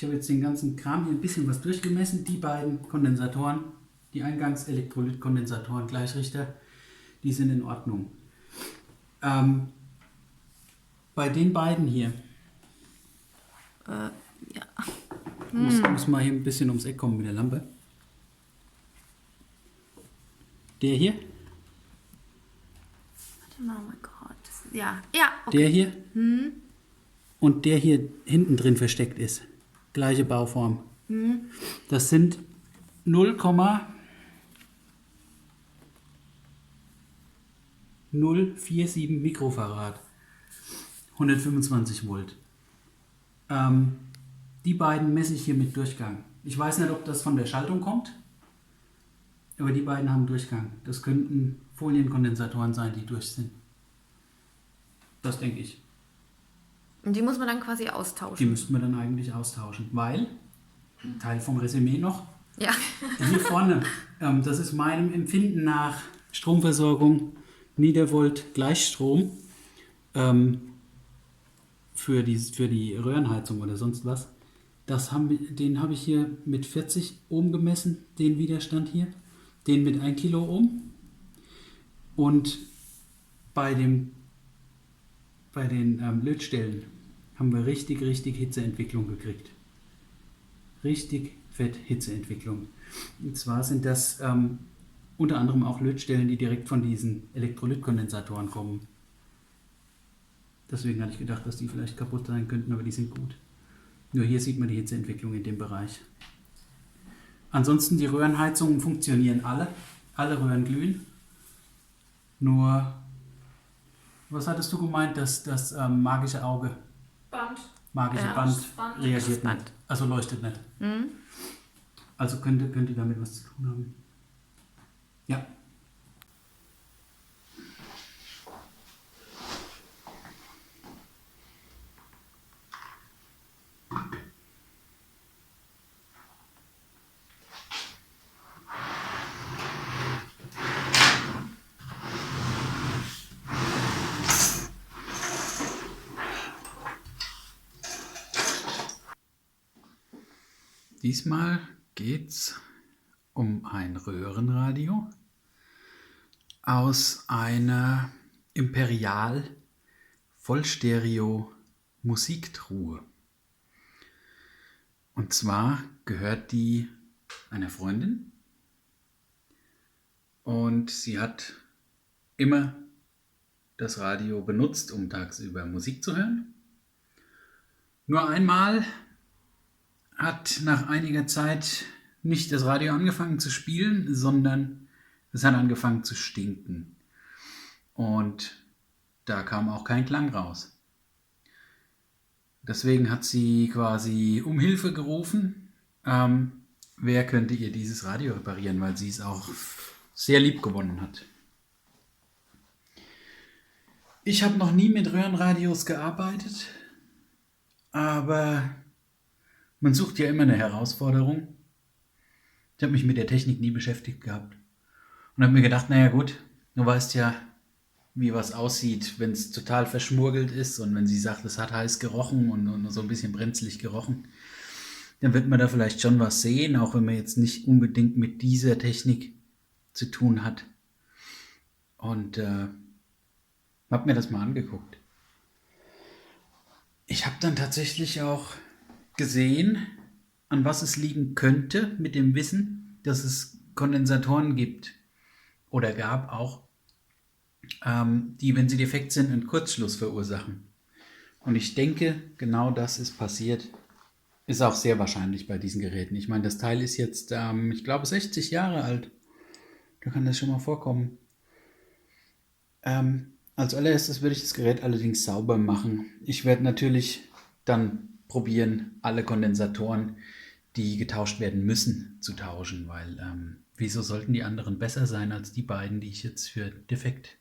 habe jetzt den ganzen Kram hier ein bisschen was durchgemessen. Die beiden Kondensatoren, die Eingangs-Elektrolytkondensatoren, Gleichrichter, die sind in Ordnung. Bei den beiden hier, Ja. muss mal hier ein bisschen ums Eck kommen mit der Lampe. Der hier, Warte mal, oh mein Gott. Ja, okay. der hier und der hier hinten drin versteckt ist. Gleiche Bauform. Das sind 0,047 Mikrofarad. 125 Volt. Die beiden messe ich hier mit Durchgang. Ich weiß nicht, ob das von der Schaltung kommt, aber die beiden haben Durchgang. Das könnten Folienkondensatoren sein, die durch sind. Das denke ich. Und die muss man dann quasi Die austauschen. müssten wir dann eigentlich austauschen, weil, Teil vom Resümee noch, Ja. hier vorne, das ist meinem Empfinden nach Stromversorgung, Niedervolt Gleichstrom, für die Röhrenheizung oder sonst was. Den habe ich hier mit 40 Ohm gemessen, den Widerstand hier. Den mit 1 Kilo Ohm. Und bei den Lötstellen haben wir richtig Hitzeentwicklung gekriegt. Richtig fett Hitzeentwicklung. Und zwar sind das unter anderem auch Lötstellen, die direkt von diesen Elektrolytkondensatoren kommen. Deswegen hatte ich gedacht, dass die vielleicht kaputt sein könnten, aber die sind gut. Nur hier sieht man die Hitzeentwicklung in dem Bereich. Ansonsten die Röhrenheizungen funktionieren alle. Alle Röhren glühen. Nur, was hattest du gemeint, dass das magische Auge, magische Ja, Band reagiert Band. nicht. Also leuchtet nicht. Also könnte damit was zu tun haben. Ja. Diesmal geht's um ein Röhrenradio aus einer Imperial Vollstereo Musiktruhe. Und zwar gehört die einer Freundin und sie hat immer das Radio benutzt, um tagsüber Musik zu hören. Nur einmal hat nach einiger Zeit nicht das Radio angefangen zu spielen, sondern es hat angefangen zu stinken. Und da kam auch kein Klang raus. Deswegen hat sie quasi um Hilfe gerufen. Wer könnte ihr dieses Radio reparieren, weil sie es auch sehr lieb gewonnen hat. Ich habe noch nie mit Röhrenradios gearbeitet, aber man sucht ja immer eine Herausforderung. Ich habe mich mit der Technik nie beschäftigt gehabt und habe mir gedacht, naja gut, du weißt ja, wie was aussieht, wenn es total verschmurgelt ist und wenn sie sagt, es hat heiß gerochen und so ein bisschen brenzlig gerochen, dann wird man da vielleicht schon was sehen, auch wenn man jetzt nicht unbedingt mit dieser Technik zu tun hat. Und habe mir das mal angeguckt. Ich habe dann tatsächlich auch gesehen, an was es liegen könnte, mit dem Wissen, dass es Kondensatoren gibt oder gab auch, die, wenn sie defekt sind, einen Kurzschluss verursachen. Und ich denke, genau das ist passiert. Ist auch sehr wahrscheinlich bei diesen Geräten. Ich meine, das Teil ist jetzt, ich glaube, 60 Jahre alt. Da kann das schon mal vorkommen. Als allererstes würde ich das Gerät allerdings sauber machen. Ich werde natürlich dann probieren, alle Kondensatoren, die getauscht werden müssen, zu tauschen, weil wieso sollten die anderen besser sein als die beiden, die ich jetzt für defekt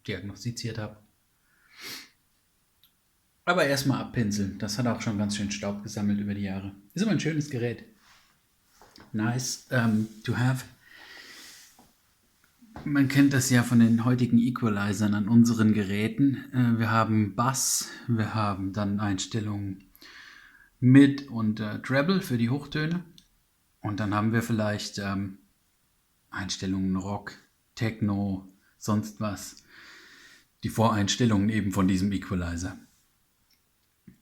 diagnostiziert habe. Aber erstmal abpinseln. Das hat auch schon ganz schön Staub gesammelt über die Jahre. Ist aber ein schönes Gerät. Nice to have. Man kennt das ja von den heutigen Equalizern an unseren Geräten. Wir haben Bass, wir haben dann Einstellungen Mid und Treble für die Hochtöne. Und dann haben wir vielleicht Einstellungen Rock, Techno, sonst was. Die Voreinstellungen eben von diesem Equalizer.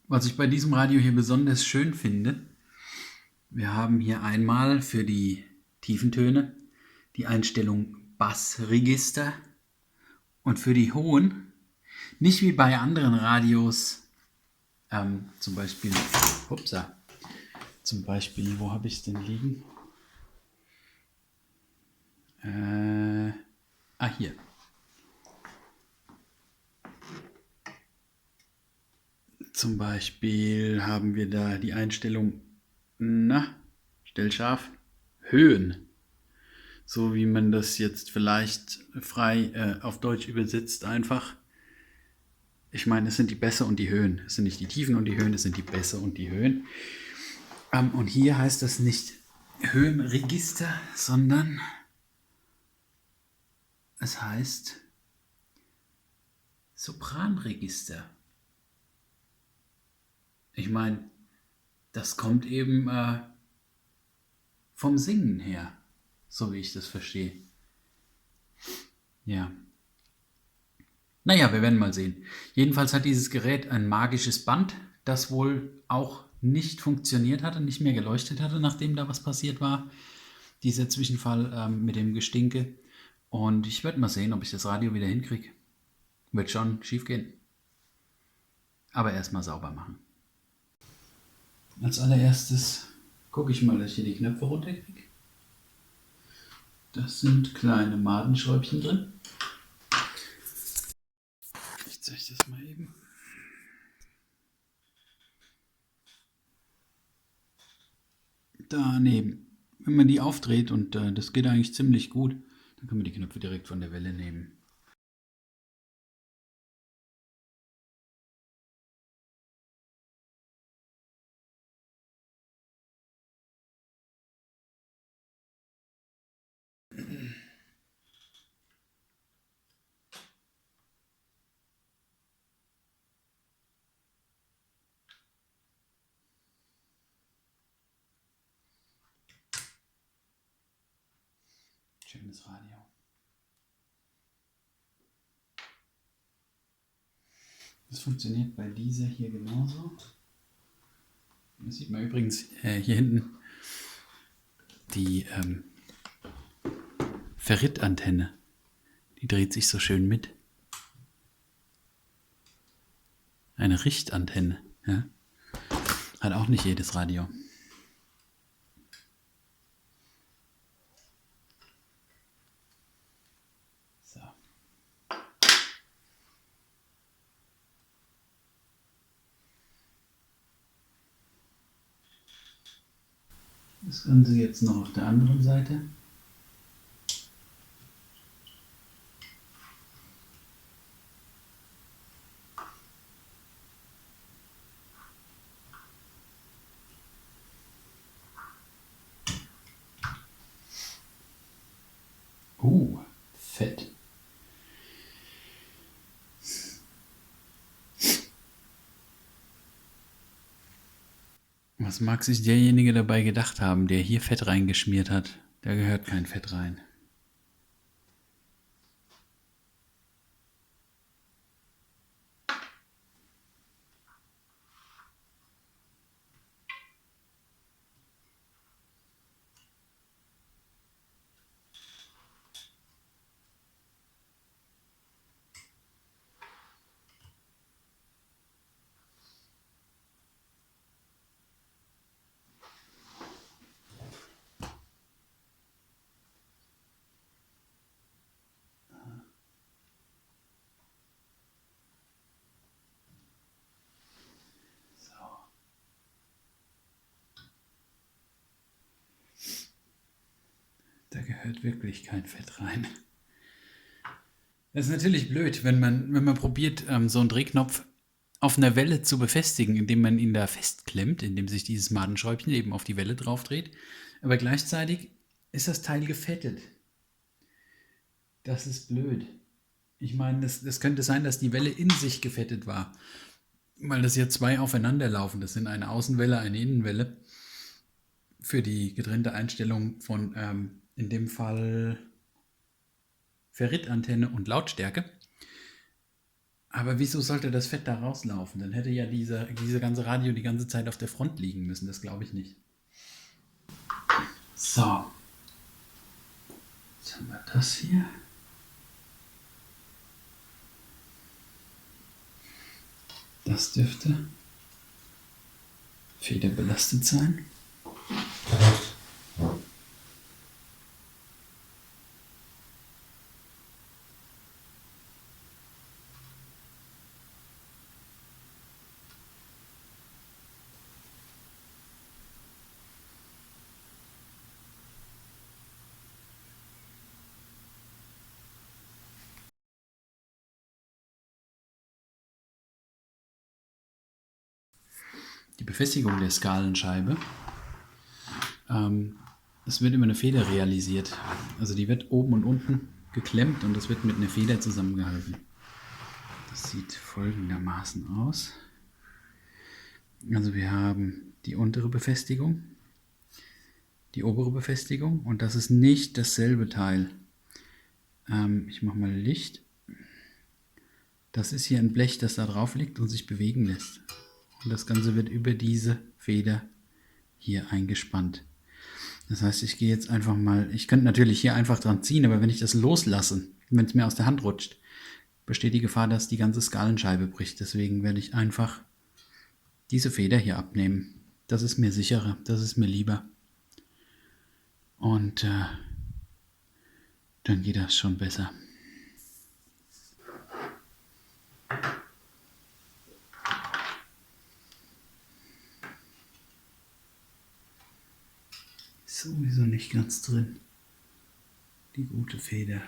Was ich bei diesem Radio hier besonders schön finde, wir haben hier einmal für die tiefen Töne die Einstellung Bassregister und für die hohen, nicht wie bei anderen Radios, zum Beispiel, wo habe ich es denn liegen? Hier. Zum Beispiel haben wir da die Einstellung, stell scharf, Höhen. So wie man das jetzt vielleicht frei auf Deutsch übersetzt einfach. Ich meine, es sind die Bässe und die Höhen. Es sind nicht die Tiefen und die Höhen, es sind die Bässe und die Höhen. Und hier heißt das nicht Höhenregister, sondern es heißt Sopranregister. Ich meine, das kommt eben vom Singen her, so wie ich das verstehe. Ja. Naja, wir werden mal sehen. Jedenfalls hat dieses Gerät ein magisches Band, das wohl auch nicht funktioniert hatte, nicht mehr geleuchtet hatte, nachdem da was passiert war. Dieser Zwischenfall mit dem Gestinke. Und ich werde mal sehen, ob ich das Radio wieder hinkriege. Wird schon schief gehen. Aber erstmal sauber machen. Als allererstes gucke ich mal, dass ich hier die Knöpfe runterkriege. Das sind kleine Madenschräubchen drin. Ich zeige das mal eben. Daneben. Wenn man die aufdreht, und das geht eigentlich ziemlich gut, dann können wir die Knöpfe direkt von der Welle nehmen. Schönes Radio. Das funktioniert bei dieser hier genauso. Das sieht man übrigens hier hinten. Die Ferritantenne. Die dreht sich so schön mit. Eine Richtantenne. Ja? Hat auch nicht jedes Radio. So. Das Ganze jetzt noch auf der anderen Seite. Fett. Was mag sich derjenige dabei gedacht haben, der hier Fett reingeschmiert hat? Da gehört kein Fett rein. Da gehört wirklich kein Fett rein. Das ist natürlich blöd, wenn man probiert, so einen Drehknopf auf einer Welle zu befestigen, indem man ihn da festklemmt, indem sich dieses Madenschräubchen eben auf die Welle drauf dreht. Aber gleichzeitig ist das Teil gefettet. Das ist blöd. Ich meine, das könnte sein, dass die Welle in sich gefettet war. weil das hier zwei aufeinander laufen. Das sind eine Außenwelle, eine Innenwelle für die getrennte Einstellung von, in dem Fall, Ferritantenne und Lautstärke. Aber wieso sollte das Fett da rauslaufen? Dann hätte ja diese ganze Radio die ganze Zeit auf der Front liegen müssen. Das glaube ich nicht. So. Jetzt haben wir das hier. Das dürfte federbelastet sein. Die Befestigung der Skalenscheibe. Es wird über eine Feder realisiert. Also die wird oben und unten geklemmt und das wird mit einer Feder zusammengehalten. Das sieht folgendermaßen aus. Also wir haben die untere Befestigung, die obere Befestigung und das ist nicht dasselbe Teil. Ich mache mal Licht. Das ist hier ein Blech, das da drauf liegt und sich bewegen lässt. Und das Ganze wird über diese Feder hier eingespannt. Das heißt, ich gehe jetzt einfach mal, ich könnte natürlich hier einfach dran ziehen, aber wenn ich das loslasse, wenn es mir aus der Hand rutscht, besteht die Gefahr, dass die ganze Skalenscheibe bricht. Deswegen werde ich einfach diese Feder hier abnehmen. Das ist mir sicherer, das ist mir lieber. Und dann geht das schon besser. Ist sowieso nicht ganz drin. Die gute Feder.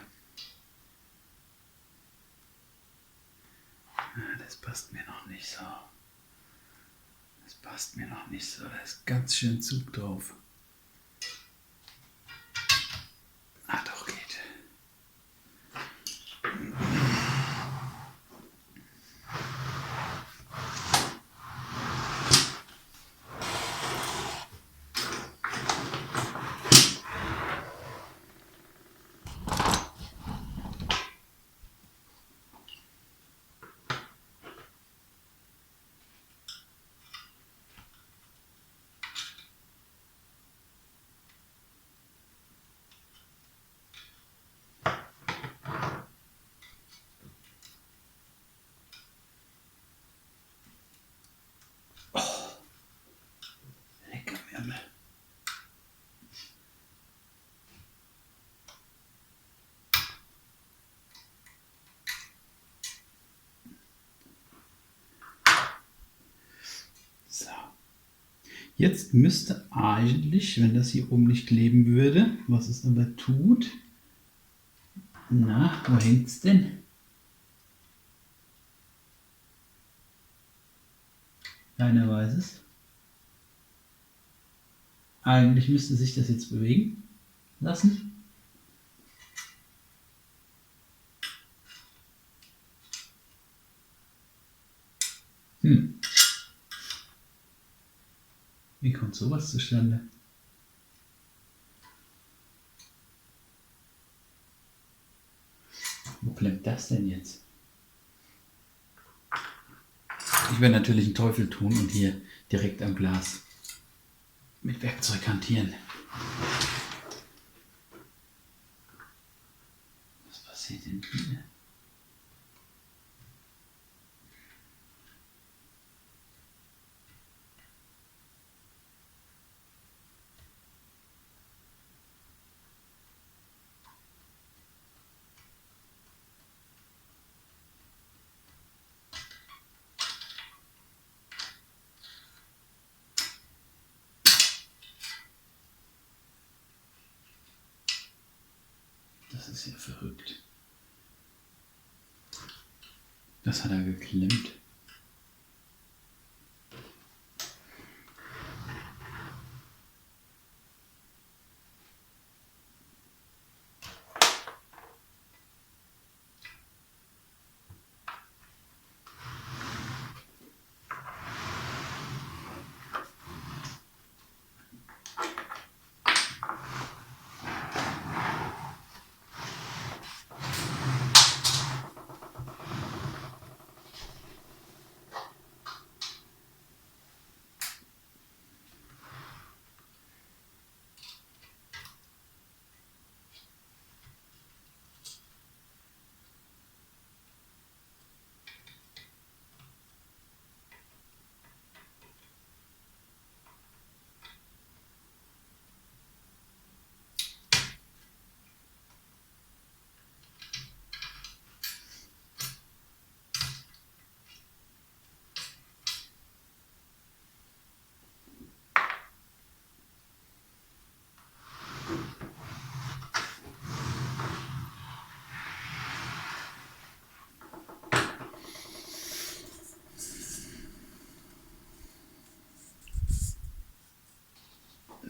Das passt mir noch nicht so. Das passt mir noch nicht so. Da ist ganz schön Zug drauf. Ah, doch, geht. Lecker Wärme. So. Jetzt müsste eigentlich, wenn das hier oben nicht kleben würde, was es aber tut. Na, wo hängt's denn? Keiner weiß es. Eigentlich müsste sich das jetzt bewegen lassen. Wie kommt sowas zustande? Wo klemmt das denn jetzt? Ich werde natürlich einen Teufel tun und hier direkt am Glas mit Werkzeug hantieren. Was passiert denn hier? Das ist ja verrückt. Das hat er geklemmt.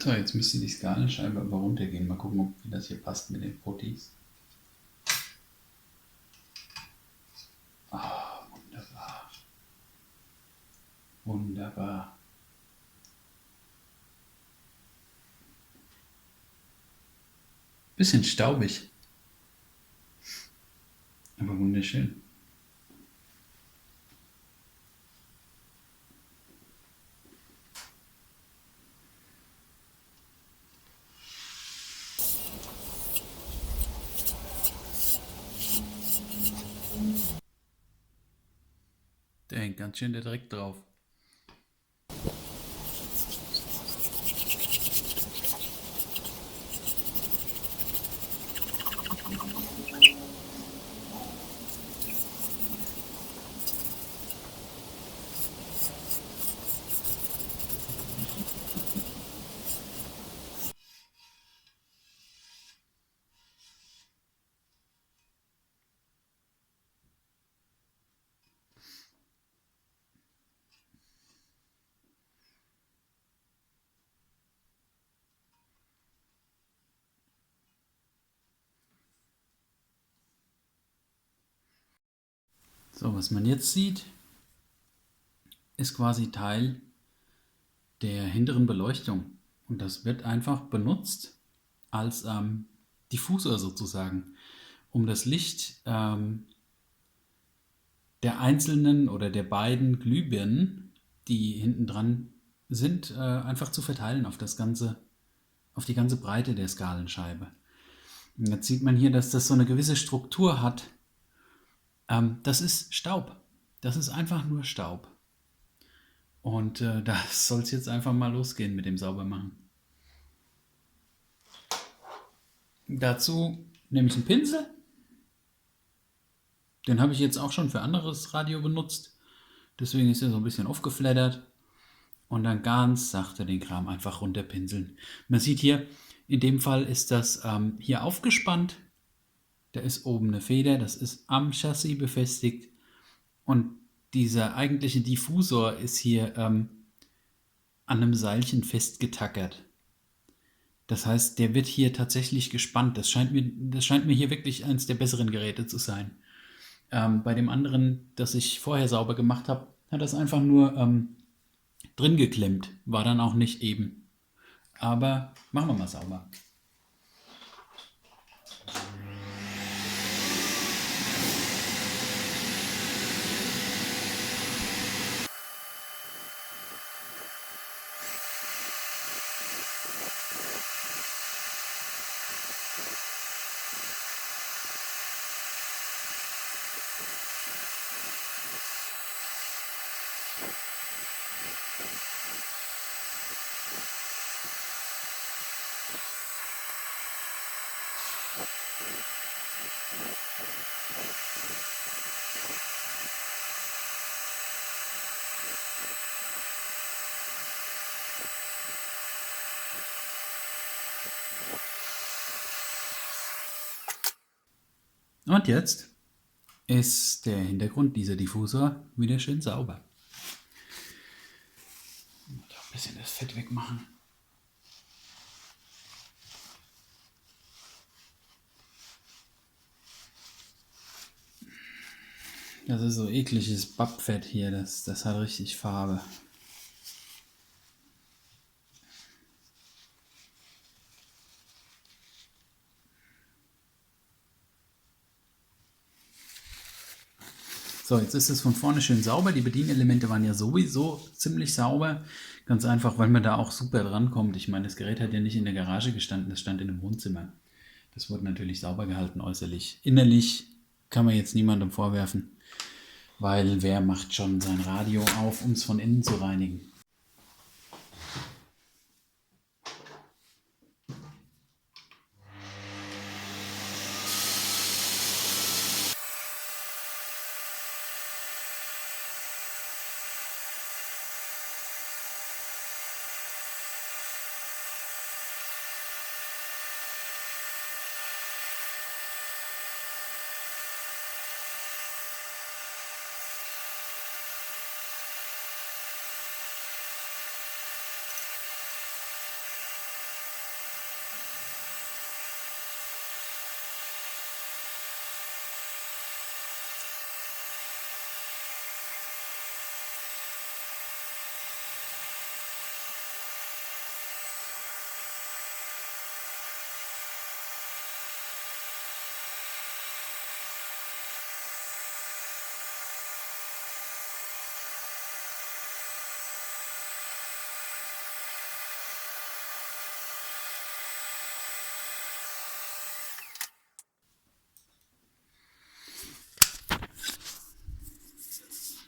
So, jetzt müsste die Skalenscheibe aber runtergehen. Mal gucken, ob wie das hier passt mit den Fotis. Ah, wunderbar. Wunderbar. Bisschen staubig. Aber wunderschön. Der hängt ganz schön der Dreck drauf. So, was man jetzt sieht, ist quasi Teil der hinteren Beleuchtung. Und das wird einfach benutzt als Diffusor sozusagen, um das Licht der einzelnen oder der beiden Glühbirnen, die hinten dran sind, einfach zu verteilen auf auf die ganze Breite der Skalenscheibe. Und jetzt sieht man hier, dass das so eine gewisse Struktur hat. Das ist Staub. Das ist einfach nur Staub. Und da soll es jetzt einfach mal losgehen mit dem Saubermachen. Dazu nehme ich einen Pinsel. Den habe ich jetzt auch schon für anderes Radio benutzt. Deswegen ist er so ein bisschen aufgeflattert. Und dann ganz sachte den Kram einfach runterpinseln. Man sieht hier, in dem Fall ist das hier aufgespannt. Da ist oben eine Feder, das ist am Chassis befestigt. Und dieser eigentliche Diffusor ist hier an einem Seilchen festgetackert. Das heißt, der wird hier tatsächlich gespannt. Das scheint mir hier wirklich eines der besseren Geräte zu sein. Bei dem anderen, das ich vorher sauber gemacht habe, hat das einfach nur drin geklemmt. War dann auch nicht eben. Aber machen wir mal sauber. Und jetzt ist der Hintergrund dieser Diffusor wieder schön sauber. Ein bisschen das Fett wegmachen. Das ist so ekliges Bappfett hier, das hat richtig Farbe. So, jetzt ist es von vorne schön sauber. Die Bedienelemente waren ja sowieso ziemlich sauber. Ganz einfach, weil man da auch super drankommt. Ich meine, das Gerät hat ja nicht in der Garage gestanden, das stand in einem Wohnzimmer. Das wurde natürlich sauber gehalten äußerlich. Innerlich kann man jetzt niemandem vorwerfen, weil wer macht schon sein Radio auf, um es von innen zu reinigen?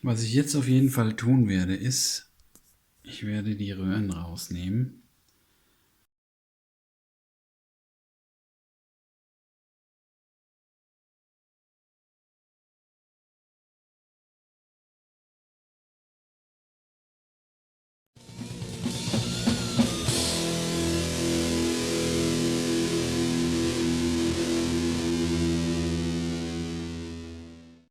Was ich jetzt auf jeden Fall tun werde, ist, ich werde die Röhren rausnehmen.